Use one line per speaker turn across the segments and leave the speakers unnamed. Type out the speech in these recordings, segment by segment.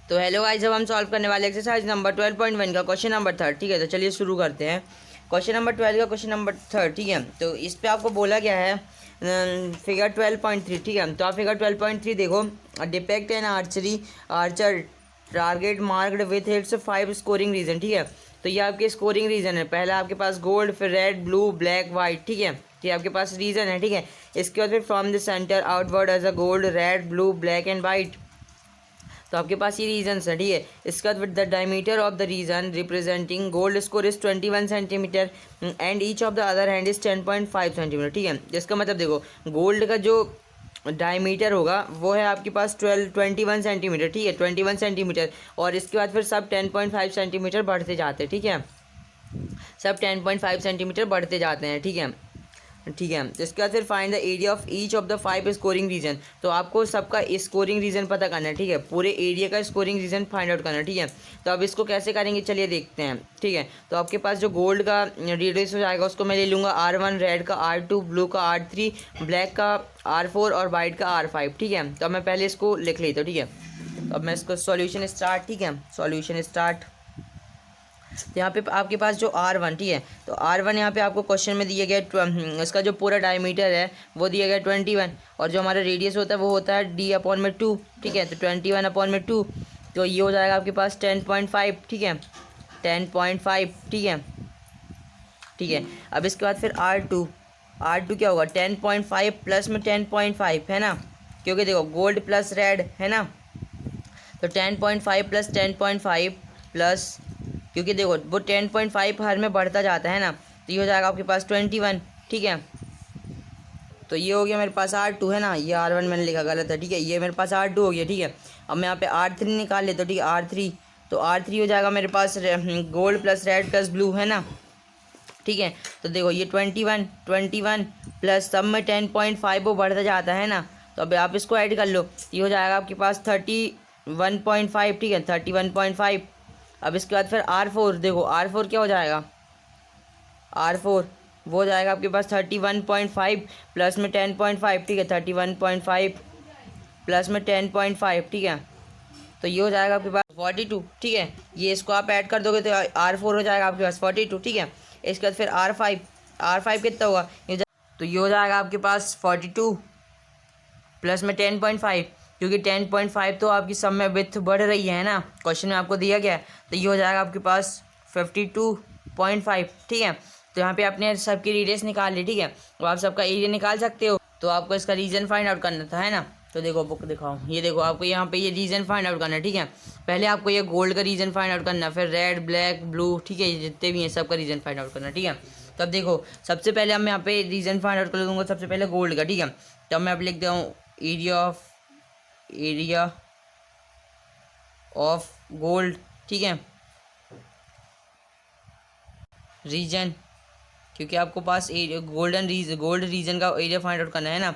तो hello guys, जब हम सॉल्व करने वाले एक्सरसाइज नंबर 12.1 का क्वेश्चन नंबर 3, ठीक है। तो चलिए शुरू करते हैं। क्वेश्चन नंबर 12 का क्वेश्चन नंबर 3, ठीक है। तो इस पे आपको बोला गया है फिगर 12.3, ठीक है। तो आप फिगर 12.3 देखो। Depict an archer target marked with its 5 scoring region, ठीक है। तो ये आपके स्कोरिंग रीजन है। पहला आपके पास गोल्ड, फिर रेड, ब्लू, ब्लैक, वाइट, ठीक है। ये आपके पास रीजन है, ठीक है। इसके बाद फिर from the centre outward as a gold, red, blue, black and white. तो आपके पास ये रीजन है, ठीक है। इसका with the diameter of the region representing gold score is 21 centimetre and each of the other hand is 10.5 centimetre, ठीक है। इसका मतलब देखो, गोल्ड का जो डायमीटर होगा वो है आपके पास 21 सेंटीमीटर, ठीक है। 21 सेंटीमीटर, और इसके बाद फिर सब 10.5 सेंटीमीटर बढ़ते जाते हैं, ठीक है। सब 10.5 सेंटीमीटर बढ़ते जाते हैं, ठीक है। ठीक है। तो इसके बाद फिर find the area of each of the 5 scoring region. तो आपको सबका स्कोरिंग रीजन पता करना है, ठीक है। पूरे एरिया का स्कोरिंग रीजन फाइंड आउट करना है, ठीक है। तो अब इसको कैसे करेंगे चलिए देखते हैं, ठीक है। तो आपके पास जो गोल्ड का रेडियस हो जाएगा उसको मैं ले लूँगा R1, रेड का R2, ब्लू का R3, ब्लैक का R4 और वाइट का R5, ठीक है। तो अब मैं पहले इसको लिख लेता हूँ, ठीक है। तो अब मैं इसको सॉल्यूशन स्टार्ट, ठीक है। Solution start. तो यहाँ पे आपके पास जो R1, ठीक है। तो R1 यहाँ पे आपको क्वेश्चन में दिया गया, इसका जो पूरा डायमीटर है वो दिया गया 21, और जो हमारा रेडियस होता है वो होता है D/2, ठीक है। तो 21/2, तो ये हो जाएगा आपके पास 10.5, ठीक है। 10.5, ठीक है, ठीक है। अब इसके बाद फिर R2 क्या होगा, 10.5 प्लस में 10.5 है ना, क्योंकि देखो गोल्ड प्लस रेड है ना। तो 10.5 प्लस 10.5 प्लस, क्योंकि देखो वो 10.5 हर में बढ़ता जाता है ना, तो ये हो जाएगा आपके पास 21, ठीक है। तो ये हो गया मेरे पास R2 है ना, ये R1 मैंने लिखा गलत है, ठीक है। ये मेरे पास R2 हो गया, ठीक है। अब मैं यहाँ पे R3 निकाल लेता हूँ, ठीक है। R3, तो R3 हो जाएगा मेरे पास gold plus red plus blue है ना, ठीक है। तो देखो ये 21 प्लस सब में 10.5 वो बढ़ता जाता है ना, तो अब आप इसको ऐड कर लो। ये हो जाएगा आपके पास 31.5, ठीक है। 31.5। अब इसके बाद फिर R4 देखो, R4 क्या हो जाएगा, R4 वो हो जाएगा आपके पास 31.5 प्लस में 10.5, ठीक है। 31.5 प्लस में 10.5, ठीक है। तो ये हो जाएगा आपके पास 42, ठीक है। ये इसको आप ऐड कर दोगे तो R4 हो जाएगा आपके पास 42, ठीक है। इसके बाद फिर R5 कितना होगा, तो ये हो जाएगा आपके पास 42 प्लस में 10.5, क्योंकि 10.5 तो आपकी सब में विथ बढ़ रही है ना, क्वेश्चन में आपको दिया गया है। तो ये हो जाएगा आपके पास 52.5, ठीक है। तो यहाँ पे आपने सबकी रेडियस निकाल ली, ठीक है। तो आप सबका एरिया निकाल सकते हो। तो आपको इसका रीजन फाइंड आउट करना था, है ना। तो देखो बुक दिखाओ, ये देखो आपको यहाँ पे ये रीजन फाइंड आउट करना है, ठीक है। पहले आपको ये गोल्ड का रीजन फाइंड आउट करना है, फिर रेड, ब्लैक, ब्लू, ठीक है। ये जितने भी हैं सबका रीजन फाइंड आउट करना है, ठीक है। तो अब देखो सबसे पहले हम यहाँ पे रीजन फाइंड आउट कर दूँगा सबसे पहले गोल्ड का, ठीक है। तो अब मैं आप लिख देता हूँ एरिया ऑफ गोल्ड, ठीक है, रीजन, क्योंकि आपको पास गोल्ड रीजन का एरिया फाइंड आउट करना है ना।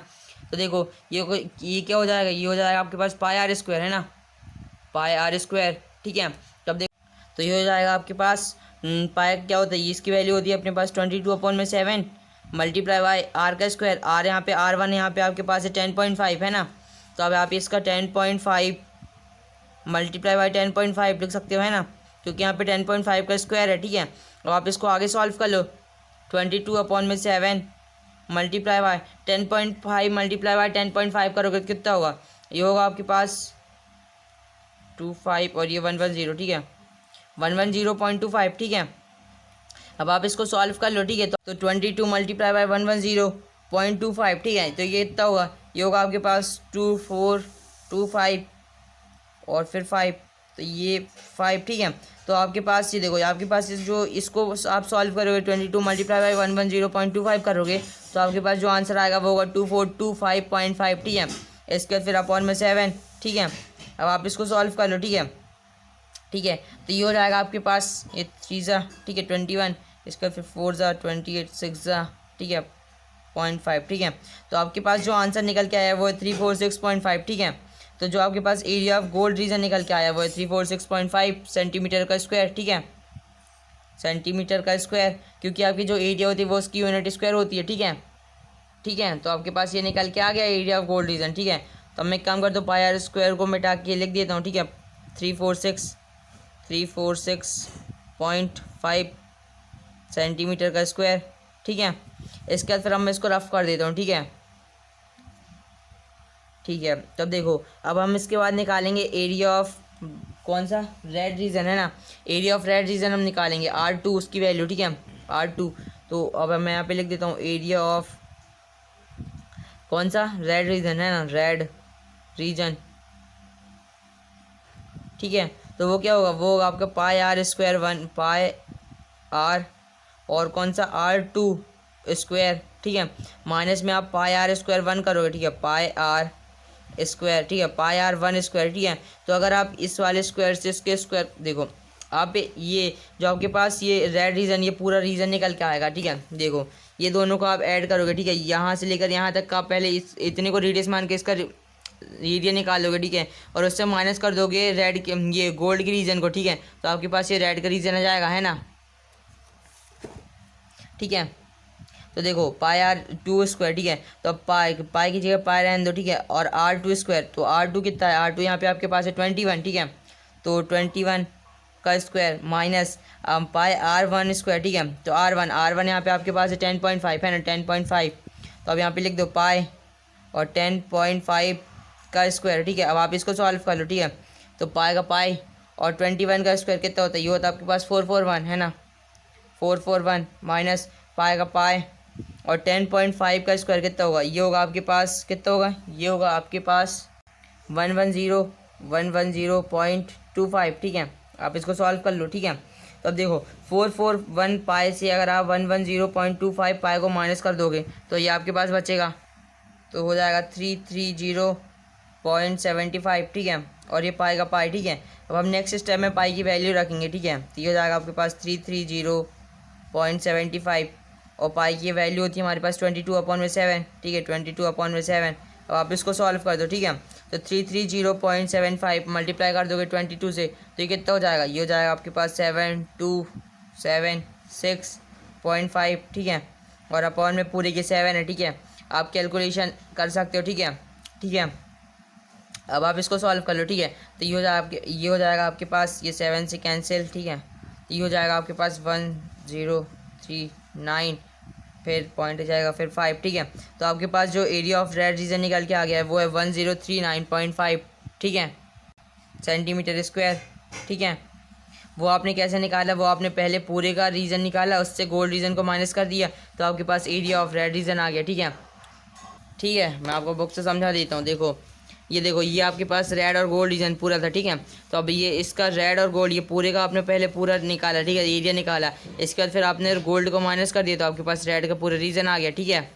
तो देखो ये क्या हो जाएगा, ये हो जाएगा आपके पास πr² है ना, πr², ठीक है। तो अब देखो, तो ये हो जाएगा आपके पास पाई क्या होता है, ये इसकी वैल्यू होती है अपने पास 22/7 मल्टीप्लाई बाई आर का स्क्वायर। आर यहाँ पे R1 यहाँ पे आपके पास है 10.5 है ना। तो अब आप इसका 10.5 मल्टीप्लाई बाई 10.5 लिख सकते हो, है ना, क्योंकि यहाँ पे 10.5 का स्क्वायर है, ठीक है। अब आप इसको आगे सॉल्व कर लो। 22/7 मल्टीप्लाई बाय 10.5 मल्टीप्लाई बाय 10.5 करोगे तो कितना होगा, ये होगा आपके पास 25 और ये 110, ठीक है। 110.25, ठीक है। अब आप इसको सॉल्व कर लो, ठीक है। तो 22 मल्टीप्लाई बाय 110.25, ठीक है। तो ये इतना होगा, ये होगा आपके पास 2425 और फिर 5, तो ये 5, ठीक है। तो आपके पास ये देखो, आपके पास जो इसको आप सॉल्व करोगे 22 मल्टीप्लाई बाई 110.25 करोगे तो आपके पास जो आंसर आएगा वो होगा 2425.5, ठीक है। इसके बाद फिर अपॉन में 7, ठीक है। अब आप इसको सॉल्व कर लो, ठीक है, ठीक है। तो ये हो जाएगा आपके पास ये 3 ठीक है 21, इसका फिर 4 28, 6 ठीक है 0.5, ठीक है। तो आपके पास जो आंसर निकल के आया वो है 346.5, ठीक है। तो जो आपके पास एरिया ऑफ गोल्ड रीजन निकल के आया वो है 346.5 सेंटीमीटर का स्क्वायर, ठीक है, सेंटीमीटर का स्क्वायर, क्योंकि आपकी जो एरिया होती है वो उसकी यूनिट स्क्वायर होती है, ठीक है, ठीक है। तो आपके पास ये निकल के आ गया एरिया ऑफ गोल्ड रीजन, ठीक है। तो मैं एक काम करता हूँ, πr² को मिटा के लिख देता हूँ, ठीक है। 346.5 सेंटीमीटर का स्क्वायर। ठीक है, इसके बाद फिर हम इसको रफ कर देता हूँ। ठीक है, ठीक है। तब देखो, अब हम इसके बाद निकालेंगे एरिया ऑफ कौन सा, रेड रीजन है ना, एरिया ऑफ रेड रीजन हम निकालेंगे R2 उसकी वैल्यू। ठीक है, R2। तो अब मैं यहाँ पे लिख देता हूँ एरिया ऑफ कौन सा, रेड रीजन है ना, रेड रीजन। ठीक है, तो वो क्या होगा, वो होगा आपका पाई आर स्क्वायर 1 पाई आर और कौन सा R2 स्क्वायर। ठीक है, माइनस में आप पाई आर स्क्वायर 1 करोगे। ठीक है, पाई आर स्क्वायर। ठीक है, पाई आर 1 स्क्वायर। ठीक है, तो अगर आप इस वाले स्क्वायर से इसके स्क्वायर, देखो आप ये जो आपके पास ये रेड रीजन, ये पूरा रीजन निकल के आएगा। ठीक है, देखो ये दोनों को आप ऐड करोगे। ठीक है, यहाँ से लेकर यहाँ तक का आप पहले इस इतने को रेडियस मान के इसका एरिया निकाल लोगे। ठीक है, और उससे माइनस कर दोगे रेड के, ये गोल्ड के रीजन को। ठीक है, तो आपके पास ये रेड का रीजन आ जाएगा, है ना। ठीक है, तो देखो पाई R2 स्क्वायर। ठीक है, तो अब पाई की जगह पाई रहने दो। ठीक है, और R2 स्क्वायर, तो R2 कितना है, R2 यहाँ पे आपके पास है 21। ठीक है, तो 21 का square minus pi R1 square. ठीक है, तो R1 यहाँ पे आपके पास है 10.5 है ना, 10.5। तो अब यहाँ पे लिख दो पाई और 10.5 का स्क्वायर। ठीक है, अब आप इसको सॉल्व कर लो। ठीक है, तो पाई का पाई और 21 का स्क्वायर कितना होता है, ये होता है आपके पास 441 है ना, 441 माइनस पाई का पाई और 10.5 का स्क्वायर कितना होगा, ये होगा आपके पास कितना होगा, ये होगा आपके पास 110.25। ठीक है, आप इसको सॉल्व कर लो। ठीक है, तो अब देखो 441 पाई से अगर आप 110.25 पाई को माइनस कर दोगे तो ये आपके पास बचेगा, तो हो जाएगा 330.75। ठीक है, और ये पाई का पाई। ठीक है, अब हम नेक्स्ट स्टेप में पाई की वैल्यू रखेंगे। ठीक है, तो ये हो जाएगा आपके पास 330.75 और पाई की वैल्यू होती है हमारे पास 22/7। ठीक है, 22/7। अब आप इसको सॉल्व कर दो। ठीक है, तो 330.75 मल्टीप्लाई कर दोगे 22 से, तो ये कितना हो जाएगा, ये हो जाएगा आपके पास 7276.5। ठीक है, और अपॉन में पूरे के 7 है। ठीक है, आप कैलकुलेशन कर सकते हो। ठीक है, ठीक है, अब आप इसको सॉल्व कर लो। ठीक है, तो ये हो जाएगा आपके पास, ये 7 से कैंसिल। ठीक है, तो ये हो जाएगा आपके पास 1039, फिर पॉइंट हो जाएगा फिर 5। ठीक है, तो आपके पास जो एरिया ऑफ रेड रीजन निकल के आ गया है वो है 1039.5। ठीक है, सेंटीमीटर स्क्वायर। ठीक है, वो आपने कैसे निकाला, वो आपने पहले पूरे का रीजन निकाला, उससे गोल्ड रीजन को माइनस कर दिया, तो आपके पास एरिया ऑफ रेड रीजन आ गया। ठीक है, ठीक है, मैं आपको बुक से समझा देता हूँ। देखो ये आपके पास रेड और गोल्ड रीजन पूरा था। ठीक है, तो अब ये इसका रेड और गोल्ड ये पूरे का आपने पहले पूरा निकाला। ठीक है, एरिया निकाला, इसके बाद फिर आपने गोल्ड को माइनस कर दिया, तो आपके पास रेड का पूरा रीजन आ गया। ठीक है,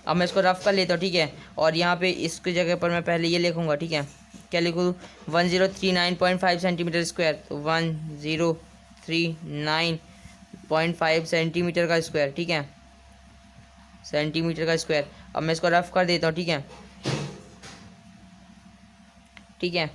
अब मैं इसको रफ कर लेता हूँ। ठीक है, और यहाँ पे इसकी जगह पर मैं पहले ये लिखूँगा। ठीक है, क्या लिखूँ, 1039.5 सेंटीमीटर स्क्वायर, तो 1039.5 सेंटीमीटर का स्क्वायर। ठीक है, सेंटीमीटर का स्क्वायर। अब मैं इसको रफ कर देता हूँ। ठीक है, ठीक है,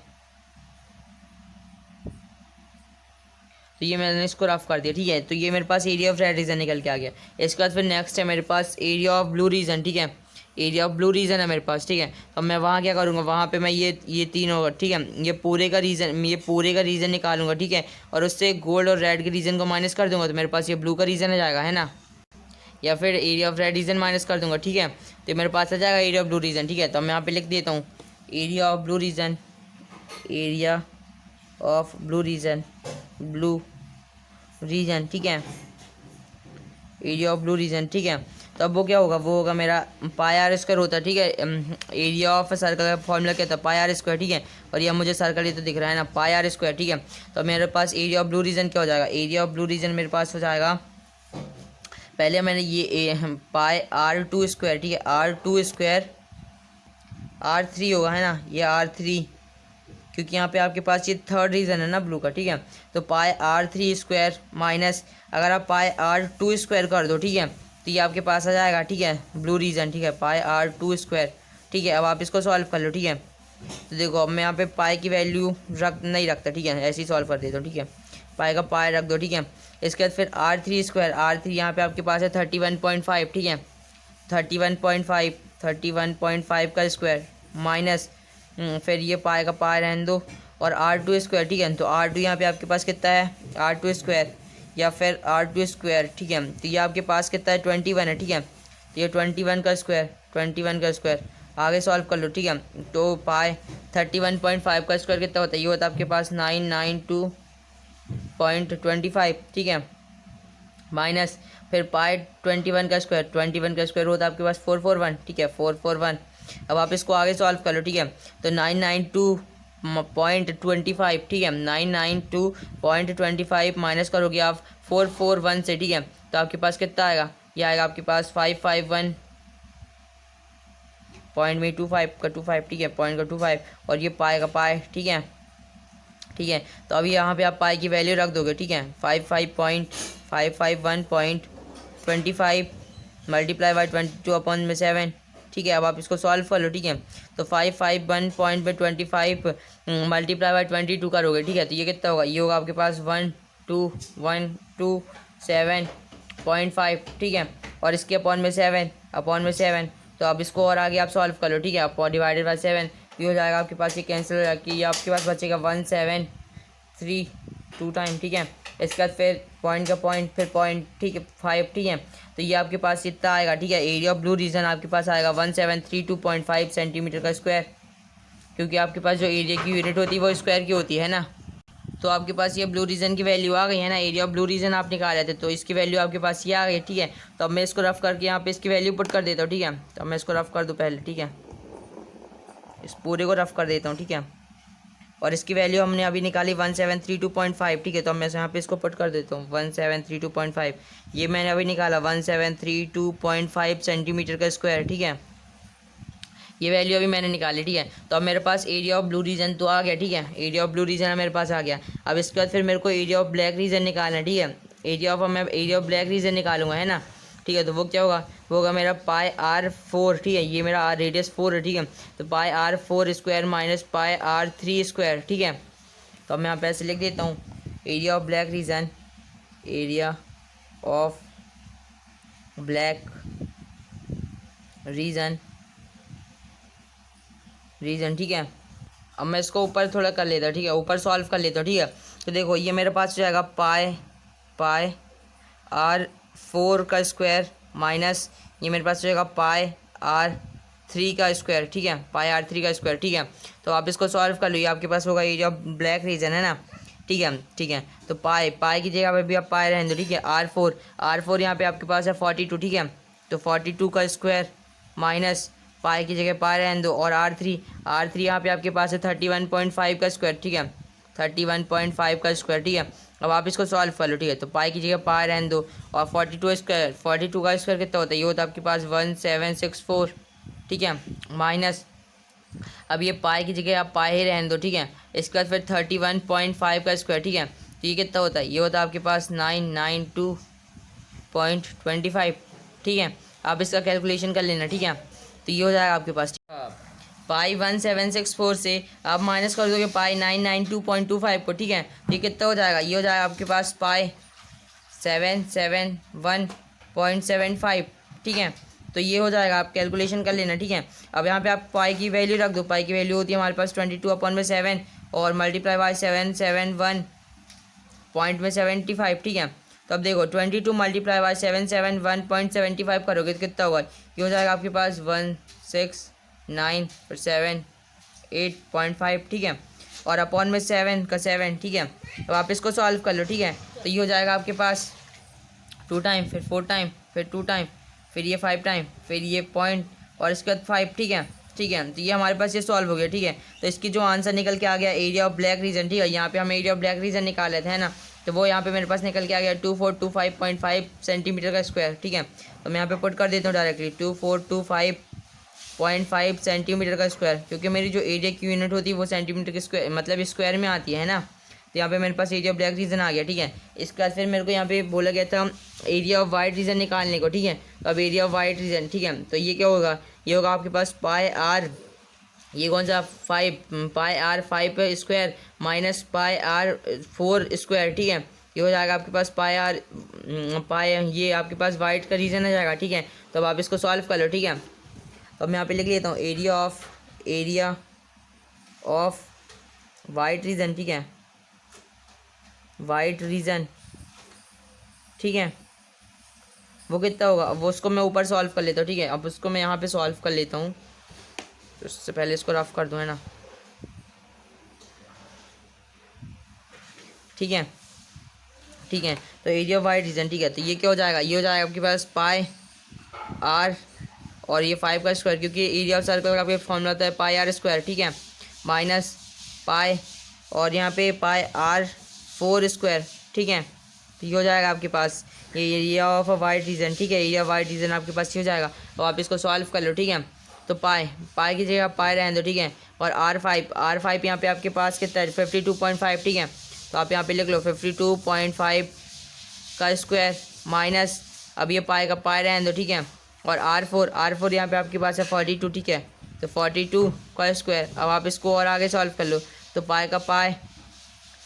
तो ये मैंने इसको रफ कर दिया। ठीक है, तो ये मेरे पास एरिया ऑफ रेड रीजन निकल के आ गया। इसके बाद फिर नेक्स्ट है मेरे पास एरिया ऑफ ब्लू रीजन। ठीक है, एरिया ऑफ ब्लू रीजन है मेरे पास। ठीक है, तो मैं वहाँ क्या करूँगा, वहाँ पे मैं ये तीन होगा। ठीक है, ये पूरे का रीजन निकालूंगा। ठीक है, और उससे गोल्ड और रेड के रीजन को माइनस कर दूंगा, तो मेरे पास ये ब्लू का रीजन आ जाएगा, है ना, या फिर area of red region minus कर दूंगा। ठीक है, तो मेरे पास आ जाएगा एरिया ऑफ ब्लू रीजन। ठीक है, तो मैं यहाँ पे लिख देता हूँ area of blue region, area of blue region, blue region. ठीक है, एरिया ऑफ ब्लू रीजन। ठीक है, तो अब वो क्या होगा, वो होगा मेरा पाई आर स्क्वायर होता है। ठीक है, एरिया ऑफ सर्कल का फॉर्मूला क्या था, पाई आर स्क्वायर। ठीक है, और ये मुझे सर्कल ही तो दिख रहा है ना, पाई आर स्क्वायर। ठीक है, तो मेरे पास एरिया ऑफ ब्लू रीजन क्या हो जाएगा, एरिया ऑफ ब्लू रीजन मेरे पास हो जाएगा, पहले मैंने ये पाई R2 स्क्वायर। ठीक है, R2 स्क्वायर R3 होगा, है ना, ये R3, क्योंकि यहाँ पे आपके पास ये थर्ड रीजन है ना ब्लू का। ठीक है, तो पाई R3 स्क्वायर माइनस अगर आप पाई R2 स्क्वायर कर दो। ठीक है, तो ये आपके पास आ जाएगा। ठीक है, ब्लू रीजन। ठीक है, पाई R2 स्क्वायर। ठीक है, अब आप इसको सॉल्व कर लो। ठीक है, तो देखो अब मैं यहाँ पे पाई की वैल्यू नहीं रखता। ठीक है, ऐसे ही सॉल्व कर देता हूँ। ठीक है, पाई का पाई रख दो। ठीक है, इसके बाद फिर R3 स्क्वायर, R3 यहाँ पे आपके पास है 31.5। ठीक है, 31.5 का स्क्वायर माइनस फिर ये पाई का पाई रहने दो और R2 स्क्वायर, ठीक है। तो R2 यहाँ पे आपके पास कितना है, R2 स्क्वायर या फिर R2 स्क्वायर, ठीक है। तो ये आपके पास कितना है, 21 है, ठीक है। तो ये 21 का स्क्वायर, 21 का स्क्वायर आगे सॉल्व कर लो, ठीक है। तो पाई 31.5 का स्क्वायर कितना होता है, ये होता है आपके पास 992.25, ठीक है। माइनस फिर पाई 21 का स्क्वायर, 21 का स्क्वायर होता है आपके पास 441, ठीक है, 441। अब आप इसको आगे सॉल्व कर लो, ठीक है। तो 992.25, ठीक है, 992.25 माइनस करोगे आप 441 से, ठीक है। तो आपके पास कितना आएगा, ये आएगा आपके पास 551 पॉइंट में 25 का 25, ठीक है, पॉइंट का 25 और ये पाए का पाए, ठीक है, ठीक है। तो अभी यहाँ पे आप पाई की वैल्यू रख दोगे, ठीक है। 551.25 मल्टीप्लाई बाई 22/7, ठीक है। अब आप इसको सॉल्व कर लो, ठीक है। तो 551.25 मल्टीप्लाई बाई 22 करोगे, ठीक है। तो ये कितना होगा, ये होगा आपके पास 12127.5, ठीक है। और इसके अपॉन में 7 तो अब इसको और आगे आप सॉल्व कर लो, ठीक है। आप डिवाइडेड बाई 7 ये हो जाएगा आपके पास, ये कैंसिल हो जाएगा, ये आपके पास बचेगा 173 टू टाइम, ठीक है। इसके बाद फिर पॉइंट का पॉइंट, फिर पॉइंट, ठीक है, 5, ठीक है। तो ये आपके पास इतना आएगा, ठीक है। एरिया ऑफ ब्लू रीजन आपके पास आएगा 1732.5 सेंटीमीटर का स्क्वायर, क्योंकि आपके पास जो एरिया की यूनिट होती है वो स्क्वायर की होती है ना। तो आपके पास ये ब्लू रीजन की वैल्यू आ गई है ना, एरिया ऑफ ब्लू रीजन आप निकाले थे, तो इसकी वैल्यू आपके पास ये आ गई, ठीक है। तो अब मैं इसको रफ करके यहाँ पे इसकी वैल्यू पुट कर देता हूँ, ठीक है। तो अब मैं इसको रफ कर दूँ पहले, ठीक है, इस पूरे को रफ कर देता हूँ, ठीक है। और इसकी वैल्यू हमने अभी निकाली 1732.5, ठीक है। तो अब मैं यहाँ पे इसको पुट कर देता हूँ 1732.5, ये मैंने अभी निकाला 1732.5 सेंटीमीटर का स्क्वायर, ठीक है। ये वैल्यू अभी मैंने निकाली, ठीक है। तो अब मेरे पास एरिया ऑफ ब्लू रीजन तो आ गया, ठीक है, एरिया ऑफ ब्लू रीजन मेरे पास आ गया। अब इसके बाद फिर मेरे को एरिया ऑफ ब्लैक रीजन निकालना है, ठीक है। मैं एरिया ऑफ ब्लैक रीजन निकालूंगा, है ना, ठीक है। तो वो क्या होगा, वो होगा मेरा पाई R4, ठीक है, ये मेरा रेडियस 4 है, ठीक है। तो पाई R4 square minus pi R3 square, ठीक है। तो अब मैं यहाँ पे ऐसे लिख देता हूँ, area of black reason, area of black reason, ठीक है। अब मैं इसको ऊपर थोड़ा कर लेता हूँ, ठीक है, ऊपर सॉल्व कर लेता हूँ, ठीक है। तो देखो ये मेरे पास हो जाएगा पाई R4 का स्क्वायर माइनस ये मेरे पास हो जाएगा पाई R3 का स्क्वायर, ठीक है, पाई R3 का स्क्वायर, ठीक है। तो आप इसको सॉल्व कर लो, ये आपके पास होगा एरिया ऑफ ब्लैक रीजन, है ना, ठीक है, ठीक है। तो पाई की जगह पे भी आप पाई रहने दो, ठीक है। R4 यहाँ पे आपके पास है 42, ठीक है। तो 42 का स्क्वायर माइनस पाई की जगह पाई रहने दो और R3 यहाँ पे आपके पास है 31.5 का स्क्वायर, ठीक है, 31.5 का स्क्वायर, ठीक है। अब आप इसको सॉल्व कर लो, ठीक है। तो पाई की जगह पाई रहने दो और 42 का स्क्वायर कितना होता है, ये होता है आपके पास 1764, ठीक है, माइनस अब ये पाई की जगह आप पाई ही रहने दो, ठीक है। इसके बाद फिर 31.5 का स्क्वायर, ठीक है। तो ये कितना होता है, ये होता है आपके पास 992.25, ठीक है। आप इसका कैलकुलेशन कर लेना, ठीक है। तो ये हो जाएगा आपके पास पाई 1764 से आप माइनस कर दोगे पाई 992.25 को, ठीक है। तो ये कितना हो जाएगा, ये हो जाएगा आपके पास पाई 771.75, ठीक है। तो ये हो जाएगा, आप कैलकुलेशन कर लेना, ठीक है। अब यहाँ पे आप पाई की वैल्यू रख दो, पाई की वैल्यू होती है हमारे पास 22/7 और मल्टीप्लाई बाई 771.75, ठीक है। तो अब देखो 22 मल्टीप्लाई बाई 771.75 करोगे तो कितना होगा, ये हो जाएगा आपके पास 1697.8.5, ठीक है। और अपॉन में 7 का 7, ठीक है। अब आप इसको सॉल्व कर लो, ठीक है। तो ये हो जाएगा आपके पास 2 टाइम, फिर 4 टाइम, फिर 2 टाइम, फिर ये 5 टाइम, फिर ये पॉइंट और इसके बाद 5, ठीक है, ठीक है। तो ये हमारे पास ये सॉल्व हो गया, ठीक है। तो इसकी जो आंसर निकल के आ गया एरिया ऑफ ब्लैक रीजन, ठीक है। यहाँ पे हम एरिया ऑफ ब्लैक रीजन निकाले थे, है ना, तो वो यहाँ पे मेरे पास निकल के आ गया 2425.5 सेंटीमीटर का स्क्वायर, ठीक है। तो मैं यहाँ पे पुट कर देता हूँ डायरेक्टली 2425.5 सेंटीमीटर का स्क्वायर, क्योंकि मेरी जो एरिया की यूनिट होती है वो सेंटीमीटर के स्क्वायर मतलब स्क्वायर में आती है ना। तो यहाँ पे मेरे पास एरिया ऑफ ब्लैक रीजन आ गया, ठीक है। इसके बाद फिर मेरे को यहाँ पे बोला गया था एरिया ऑफ वाइट रीजन निकालने को, ठीक है। तो अब एरिया ऑफ वाइट रीजन, ठीक है। तो ये क्या होगा, ये होगा आपके पास पाई R, ये कौन सा पाई R5 square minus pi R4 square, ठीक है। ये हो जाएगा आपके पास पाई ये आपके पास वाइट का रीजन आ जाएगा, ठीक है। तो अब आप इसको सॉल्व कर लो, ठीक है। तो मैं यहाँ पे लिख लेता हूँ एरिया ऑफ वाइट रीजन, ठीक है, वाइट रीजन, ठीक है, वो कितना होगा, अब उसको मैं ऊपर सॉल्व कर लेता हूँ, ठीक है। अब उसको मैं यहाँ पे सॉल्व कर लेता हूँ, तो उससे पहले इसको रफ कर दूँ, है ना, ठीक है, ठीक है। तो एरिया ऑफ वाइट रीजन, ठीक है, तो ये क्या हो जाएगा, ये हो जाएगा आपके पास पाई आर, और ये 5 का स्क्वायर, क्योंकि एरिया ऑफ सर्कल का आपके फॉर्मूला होता है पाई आर स्क्वायर, ठीक है, माइनस पाई, और यहाँ पे पाई आर 4 स्क्वायर, ठीक है। तो ये हो जाएगा आपके पास ये area of a white region, ठीक है, एरिया वाइट रीजन आपके पास ये हो जाएगा। तो आप इसको सॉल्व कर लो, ठीक है। तो पाई पाई की जगह पाई रहने दो, ठीक है, और आर फाइव यहाँ पे आपके पास कितना है 52.5, ठीक है। तो आप यहाँ पे लिख लो 52.5 का स्क्वायर माइनस, अब ये पाई का पाई रहने दो, ठीक है, और आर फोर यहाँ पे आपके पास है 42, ठीक है। तो 42 का स्क्वायर, अब आप इसको और आगे सॉल्व कर लो, तो पाई का पाई,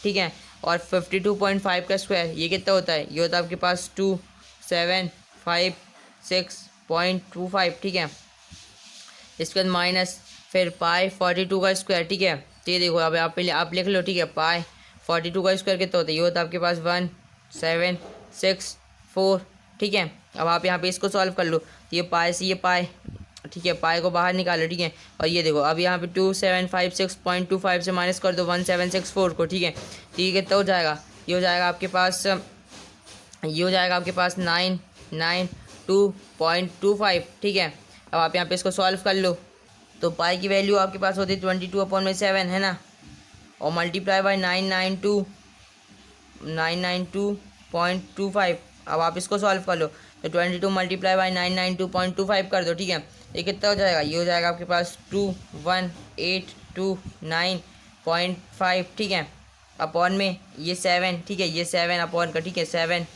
ठीक है, और 52.5 का स्क्वायर ये कितना होता है, ये होता है आपके पास 2756.25, ठीक है। इसके बाद माइनस फिर पाई 42 का स्क्वायर, ठीक है। तो ये देखो अब आप लिख लो, ठीक है, पाई 42 का स्क्वायर कितना होता है, ये होता है आपके पास 1764, ठीक है। अब आप यहाँ पे इसको सॉल्व कर लो, तो ये पाई से ये पाई, ठीक है, पाई को बाहर निकालो, ठीक है, और ये देखो अब यहाँ पे 2756.25 से माइनस कर दो 1764 को, ठीक है। तो ये कितना हो जाएगा, ये हो जाएगा आपके पास, ये हो जाएगा आपके पास 992.25, ठीक है। अब आप यहाँ पे इसको सॉल्व कर लो, तो पाई की वैल्यू आपके पास होती है 22/7, है ना, और मल्टीप्लाई बाई 992.25। अब आप इसको सॉल्व कर लो, तो 22 मल्टीप्लाई बाई 992.25 कर दो, ठीक है। ये कितना हो जाएगा, ये हो जाएगा आपके पास 21829.5, ठीक है, अपॉन में ये 7, ठीक है, ये 7 अपॉन का, ठीक है, 7।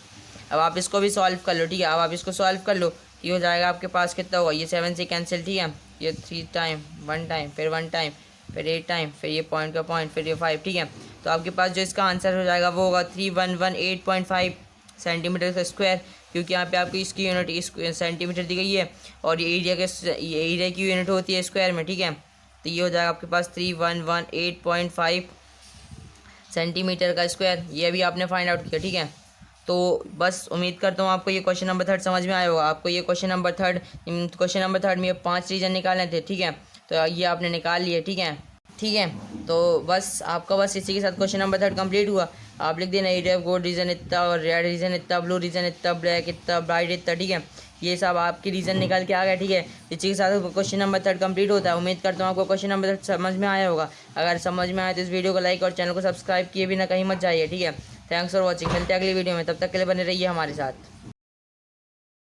अब आप इसको भी सॉल्व कर लो, ठीक है, अब आप इसको सॉल्व कर लो, ये हो जाएगा आपके पास कितना होगा, ये 7 से कैंसिल, ठीक है, ये 3 टाइम 1 टाइम फिर 1 टाइम फिर 8 टाइम फिर ये पॉइंट का पॉइंट फिर ये 5, ठीक है। तो आपके पास जो इसका आंसर हो जाएगा वो होगा 3118.5 सेंटीमीटर का स्क्वायर, क्योंकि यहाँ पे आपको इसकी यूनिट सेंटीमीटर दी गई है, और ये एरिया की यूनिट होती है स्क्वायर में, ठीक है। तो ये हो जाएगा आपके पास 3118.5 सेंटीमीटर का स्क्वायर, ये अभी आपने फाइंड आउट किया, ठीक है। तो बस उम्मीद करता हूँ आपको ये क्वेश्चन नंबर 3 समझ में आया होगा। आपको ये क्वेश्चन नंबर 3 में 5 रीजन निकालने थे, ठीक है, तो ये आपने निकाल लिए, ठीक है, ठीक है। तो बस आपका बस इसी के साथ क्वेश्चन नंबर 3 कंप्लीट हुआ। आप लिख देना एरिया ऑफ गोल्ड रीजन इतना, और रेड रीजन इतना, ब्लू रीजन इतना, ब्लैक इतना, ब्राइट इतना, ठीक है। ये सब आपकी रीजन निकाल के आ गया, ठीक है। इसी के साथ क्वेश्चन नंबर 3 कंप्लीट होता है। उम्मीद करता हूँ आपको क्वेश्चन नंबर 3 समझ में आया होगा। अगर समझ में आया तो इस वीडियो को लाइक और चैनल को सब्सक्राइब किए बिना कहीं मत जाइए, ठीक है। थैंक्स फॉर वॉचिंग, मिलते हैं अगली वीडियो में, तब तक के लिए बने रहिए हमारे साथ।